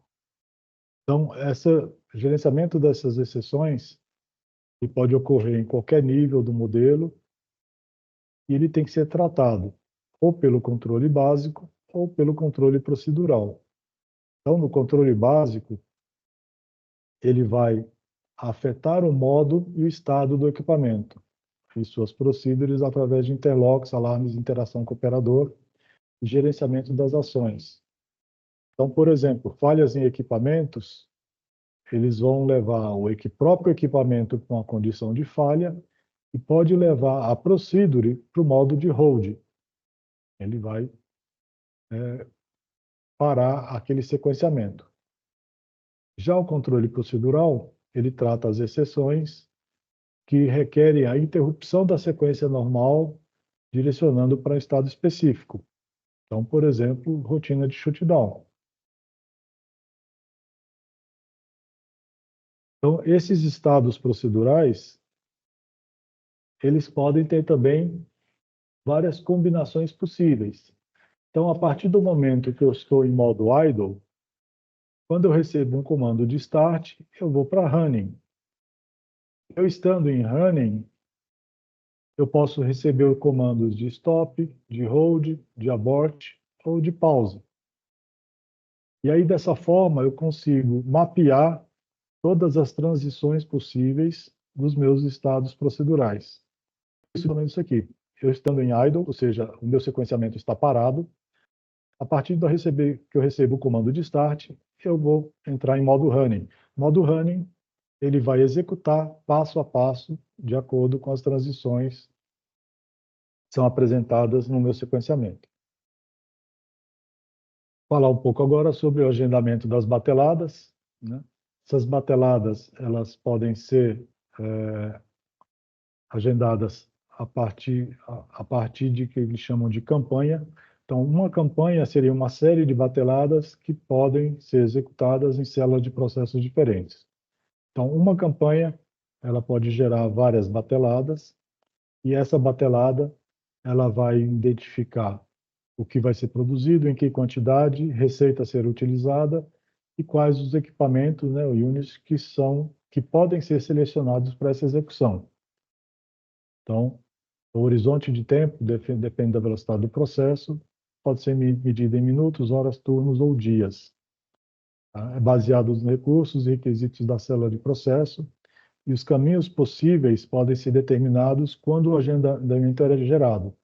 Então, esse gerenciamento dessas exceções ele pode ocorrer em qualquer nível do modelo e ele tem que ser tratado ou pelo controle básico ou pelo controle procedural. Então, no controle básico, ele vai afetar o modo e o estado do equipamento e suas procedures através de interlocks, alarmes, interação com o operador e gerenciamento das ações. Então, por exemplo, falhas em equipamentos, eles vão levar o próprio equipamento para uma condição de falha e pode levar a procedure para o modo de hold. Ele vai parar aquele sequenciamento. Já o controle procedural, ele trata as exceções que requerem a interrupção da sequência normal, direcionando para um estado específico. Então, por exemplo, rotina de shutdown. Então, esses estados procedurais, eles podem ter também várias combinações possíveis. Então, a partir do momento que eu estou em modo idle, quando eu recebo um comando de start, eu vou para running. Eu estando em running, eu posso receber comandos de stop, de hold, de abort ou de pause. E aí, dessa forma, eu consigo mapear todas as transições possíveis dos meus estados procedurais. Isso aqui. Eu estando em idle, ou seja, o meu sequenciamento está parado. A partir que eu recebo o comando de start, eu vou entrar em modo running. Modo running, ele vai executar passo a passo, de acordo com as transições que são apresentadas no meu sequenciamento. Falar um pouco agora sobre o agendamento das bateladas, né? Essas bateladas, elas podem ser agendadas a partir de que eles chamam de campanha. Então, uma campanha seria uma série de bateladas que podem ser executadas em células de processos diferentes. Então, uma campanha, ela pode gerar várias bateladas, e essa batelada, ela vai identificar o que vai ser produzido, em que quantidade, receita a ser utilizada e quais os equipamentos, né, os units, que podem ser selecionados para essa execução. Então, o horizonte de tempo depende da velocidade do processo, pode ser medido em minutos, horas, turnos ou dias. Tá? É baseado nos recursos e requisitos da célula de processo, e os caminhos possíveis podem ser determinados quando o agendamento é gerado.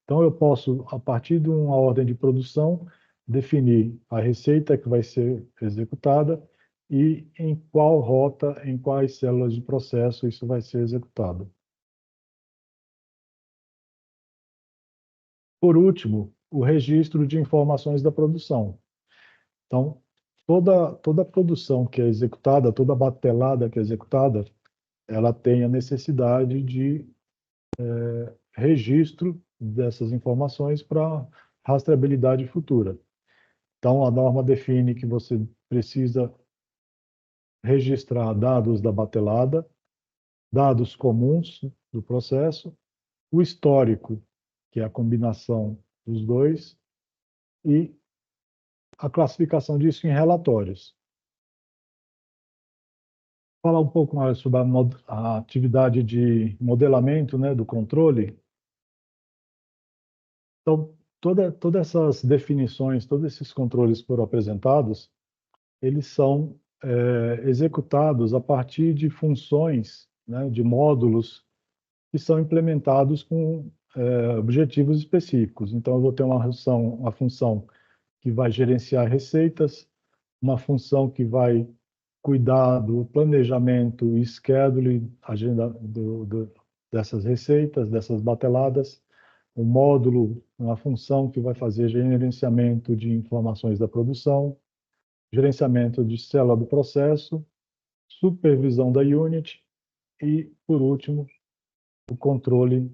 Então, eu posso, a partir de uma ordem de produção, definir a receita que vai ser executada e em qual rota, em quais células de processo isso vai ser executado. Por último, o registro de informações da produção. Então, toda produção que é executada, toda batelada que é executada, ela tem a necessidade de registro dessas informações para rastreabilidade futura. Então, a norma define que você precisa registrar dados da batelada, dados comuns do processo, o histórico, que é a combinação dos dois, e a classificação disso em relatórios. Falar um pouco mais sobre a atividade de modelamento, né, do controle. Então, todas essas definições, todos esses controles que foram apresentados, eles são executados a partir de funções, né, de módulos que são implementados com objetivos específicos. Então, eu vou ter uma função que vai gerenciar receitas, uma função que vai cuidar do planejamento e schedule, agenda dessas receitas, dessas bateladas, um módulo, uma função que vai fazer gerenciamento de informações da produção, gerenciamento de célula do processo, supervisão da unit e, por último, o controle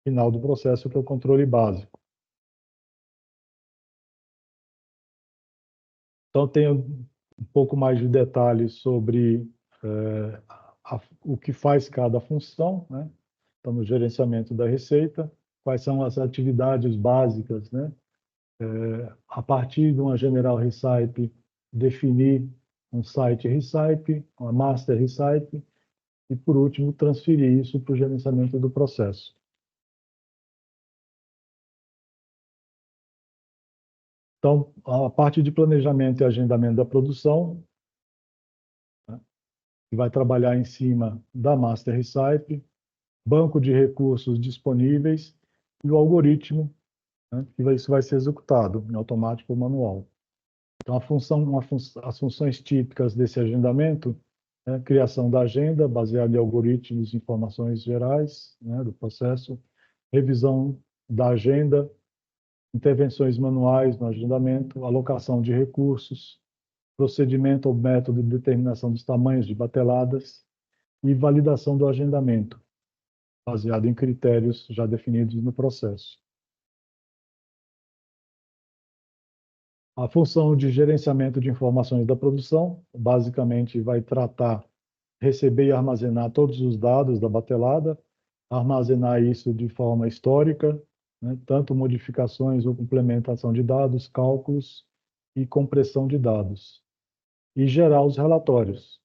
final do processo, que é o controle básico. Então, tenho um pouco mais de detalhes sobre o que faz cada função, né? Então, no gerenciamento da receita, quais são as atividades básicas, né? A partir de uma General Recipe, definir um site Recipe, uma Master Recipe, e, por último, transferir isso para o gerenciamento do processo. Então, a parte de planejamento e agendamento da produção, né, que vai trabalhar em cima da Master Recipe, banco de recursos disponíveis e o algoritmo, né, que isso vai ser executado em automático ou manual. Então, as funções típicas desse agendamento é criação da agenda, baseada em algoritmos e informações gerais, né, do processo, revisão da agenda, intervenções manuais no agendamento, alocação de recursos, procedimento ou método de determinação dos tamanhos de bateladas e validação do agendamento, baseado em critérios já definidos no processo. A função de gerenciamento de informações da produção, basicamente vai tratar, receber e armazenar todos os dados da batelada, armazenar isso de forma histórica, né, tanto modificações ou complementação de dados, cálculos e compressão de dados, e gerar os relatórios.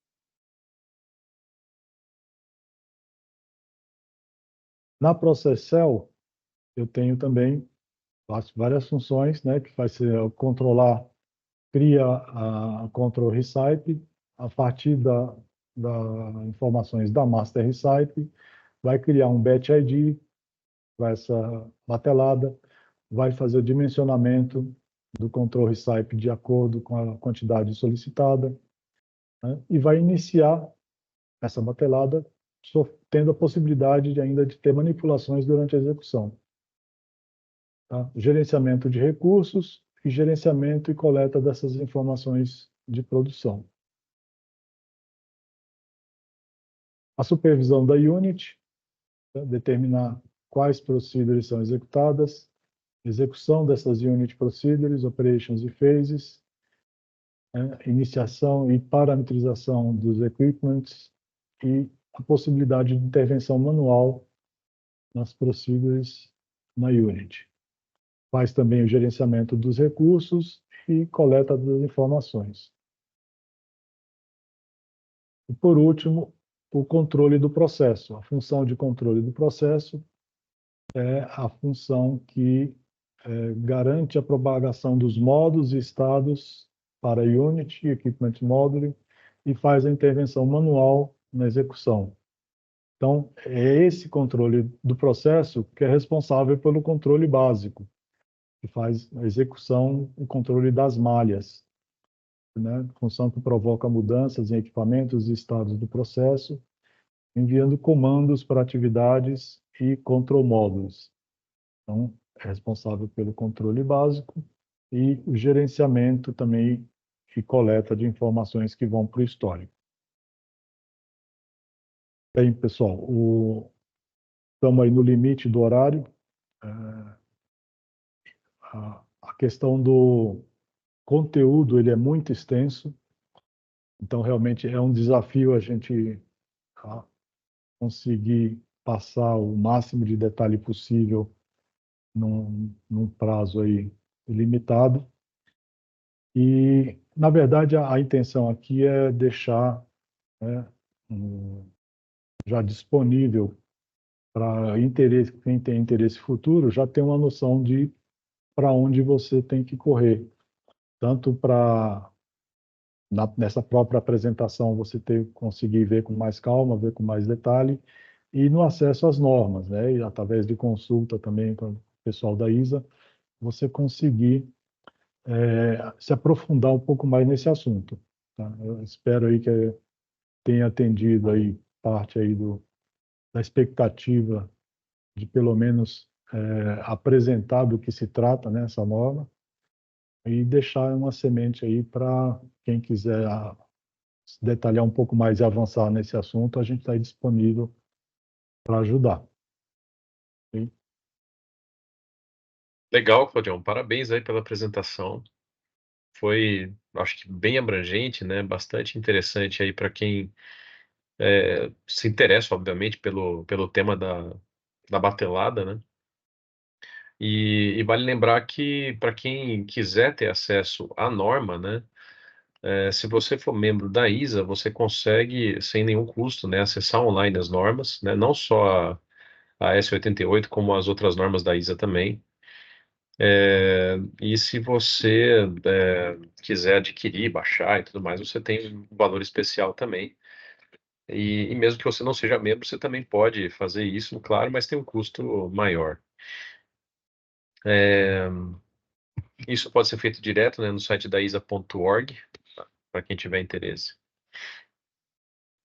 Na ProcessCell, eu tenho também várias funções, né, que vai ser controlar, cria a control recipe a partir da informações da master recipe, vai criar um batch ID para essa batelada, vai fazer o dimensionamento do control recipe de acordo com a quantidade solicitada, né, e vai iniciar essa batelada tendo a possibilidade de ainda de ter manipulações durante a execução. Tá? Gerenciamento de recursos e gerenciamento e coleta dessas informações de produção. A supervisão da unit, tá? Determinar quais procedures são executadas, execução dessas unit procedures, operations e phases, né? Iniciação e parametrização dos equipments e a possibilidade de intervenção manual nas procedures na unit. Faz também o gerenciamento dos recursos e coleta das informações. E, por último, o controle do processo. A função de controle do processo é a função que garante a propagação dos modos e estados para Unity, Equipment Modeling, e faz a intervenção manual na execução. Então, é esse controle do processo que é responsável pelo controle básico, que faz a execução e controle das malhas, né? Função que provoca mudanças em equipamentos e estados do processo, enviando comandos para atividades e control módulos. Então, é responsável pelo controle básico e o gerenciamento também e coleta de informações que vão para o histórico. Bem, pessoal, estamos aí no limite do horário. A questão do conteúdo, ele é muito extenso, então realmente é um desafio a gente conseguir passar o máximo de detalhe possível num prazo aí limitado. E, na verdade, a intenção aqui é deixar, né, já disponível para quem tem interesse futuro, já ter uma noção de para onde você tem que correr. Tanto nessa própria apresentação você conseguir ver com mais calma, ver com mais detalhe, e no acesso às normas, né, e através de consulta também com o pessoal da ISA, você conseguir se aprofundar um pouco mais nesse assunto. Tá? Eu espero aí que tenha atendido aí parte aí da expectativa de pelo menos apresentar do que se trata, né, essa norma, e deixar uma semente aí para quem quiser detalhar um pouco mais e avançar nesse assunto, a gente está disponível para ajudar. Okay? Legal, Claudião. Parabéns aí pela apresentação. Foi, acho que bem abrangente, né? Bastante interessante aí para quem se interessa, obviamente, pelo tema da batelada, né? E vale lembrar que para quem quiser ter acesso à norma, né? Se você for membro da ISA, você consegue, sem nenhum custo, né, acessar online as normas, né? Não só a S88, como as outras normas da ISA também. E se você quiser adquirir, baixar e tudo mais, você tem um valor especial também. E mesmo que você não seja membro, você também pode fazer isso, claro, mas tem um custo maior. Isso pode ser feito direto, né, no site da isa.org, para quem tiver interesse.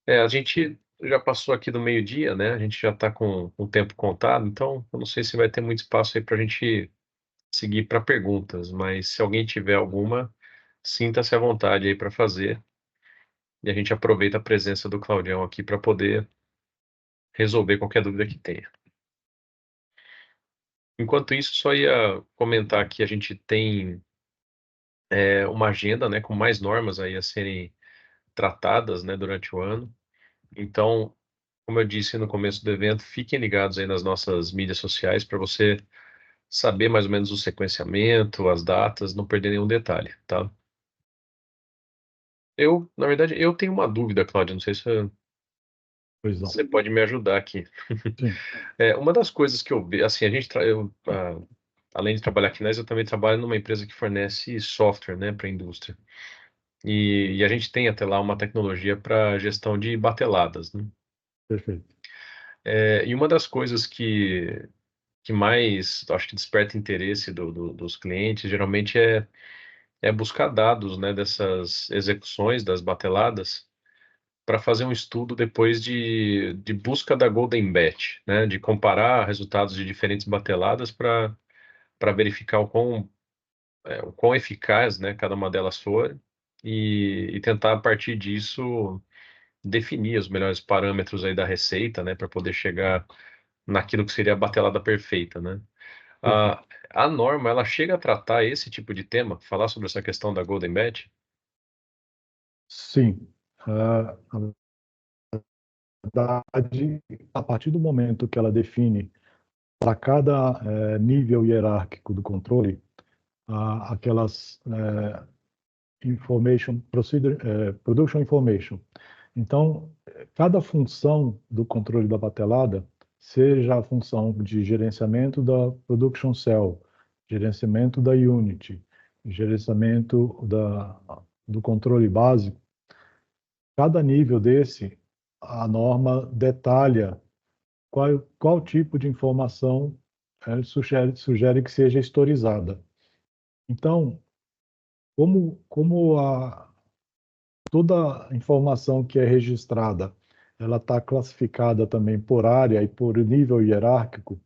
A gente já passou aqui do meio-dia, né? A gente já está com o tempo contado, então eu não sei se vai ter muito espaço aí para a gente seguir para perguntas, mas se alguém tiver alguma, sinta-se à vontade aí para fazer. E a gente aproveita a presença do Claudião aqui para poder resolver qualquer dúvida que tenha. Enquanto isso, só ia comentar que a gente tem uma agenda, né, com mais normas aí a serem tratadas, né, durante o ano. Então, como eu disse no começo do evento, fiquem ligados aí nas nossas mídias sociais para você saber mais ou menos o sequenciamento, as datas, não perder nenhum detalhe, tá? Na verdade, eu tenho uma dúvida, Cláudia, não sei se Pois não. você pode me ajudar aqui. Sim, Uma das coisas que eu vejo, assim, além de trabalhar aqui na ESA, eu também trabalho numa empresa que fornece software, né, para a indústria. E a gente tem até lá uma tecnologia para gestão de bateladas, né? perfeito. E uma das coisas que mais, acho que desperta interesse dos clientes, geralmente é buscar dados, né, dessas execuções das bateladas para fazer um estudo depois de busca da Golden Batch, né, de comparar resultados de diferentes bateladas para verificar o quão eficaz, né, cada uma delas for e tentar, a partir disso, definir os melhores parâmetros aí da receita, né, para poder chegar naquilo que seria a batelada perfeita, né? Perfeito. A norma, ela chega a tratar esse tipo de tema, falar sobre essa questão da Golden Batch? Sim. Na verdade, a partir do momento que ela define para cada nível hierárquico do controle, aquelas production information. Então, cada função do controle da batelada, seja a função de gerenciamento da production cell, gerenciamento da unit, gerenciamento do controle básico, cada nível desse, a norma detalha qual tipo de informação sugere que seja historizada. Então, como toda a informação que é registrada, ela está classificada também por área e por nível hierárquico,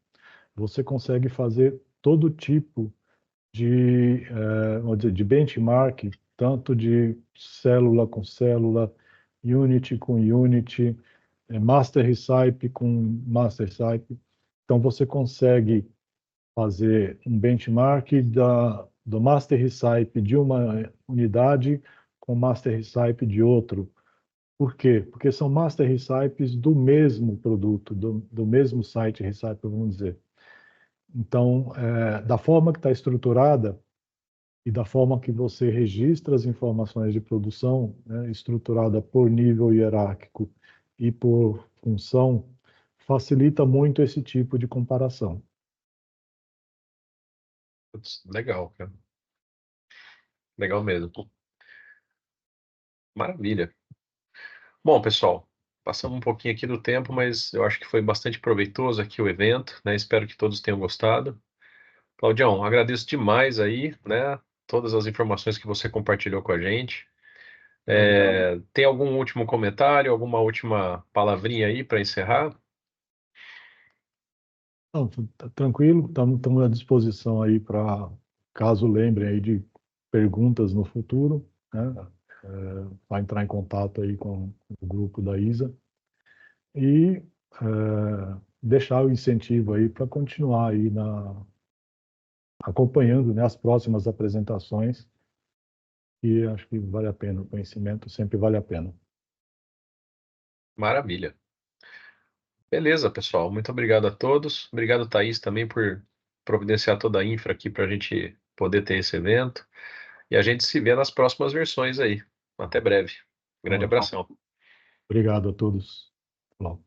você consegue fazer todo tipo vamos dizer, de benchmark, tanto de célula com célula, unit com unit, master recipe com master recipe. Então, você consegue fazer um benchmark do master recipe de uma unidade com master recipe de outro. Por quê? Porque são master recipes do mesmo produto, do mesmo site recipe, vamos dizer. Então, da forma que está estruturada e da forma que você registra as informações de produção, né, estruturada por nível hierárquico e por função, facilita muito esse tipo de comparação. Putz, legal, cara. Legal mesmo. Maravilha. Bom, pessoal, passamos um pouquinho aqui do tempo, mas eu acho que foi bastante proveitoso aqui o evento, né? Espero que todos tenham gostado. Claudião, agradeço demais aí, né? Todas as informações que você compartilhou com a gente. Obrigado. Tem algum último comentário, alguma última palavrinha aí para encerrar? Não, tá tranquilo, estamos à disposição aí para, caso lembrem aí de perguntas no futuro, né? Vai entrar em contato aí com o grupo da ISA e deixar o incentivo aí para continuar aí acompanhando, né, as próximas apresentações, e acho que vale a pena, o conhecimento sempre vale a pena. Maravilha. Beleza, pessoal. Muito obrigado a todos. Obrigado, Thaís, também por providenciar toda a infra aqui para a gente poder ter esse evento. E a gente se vê nas próximas versões aí. Até breve. Grande Então, abração. obrigado a todos. Falou.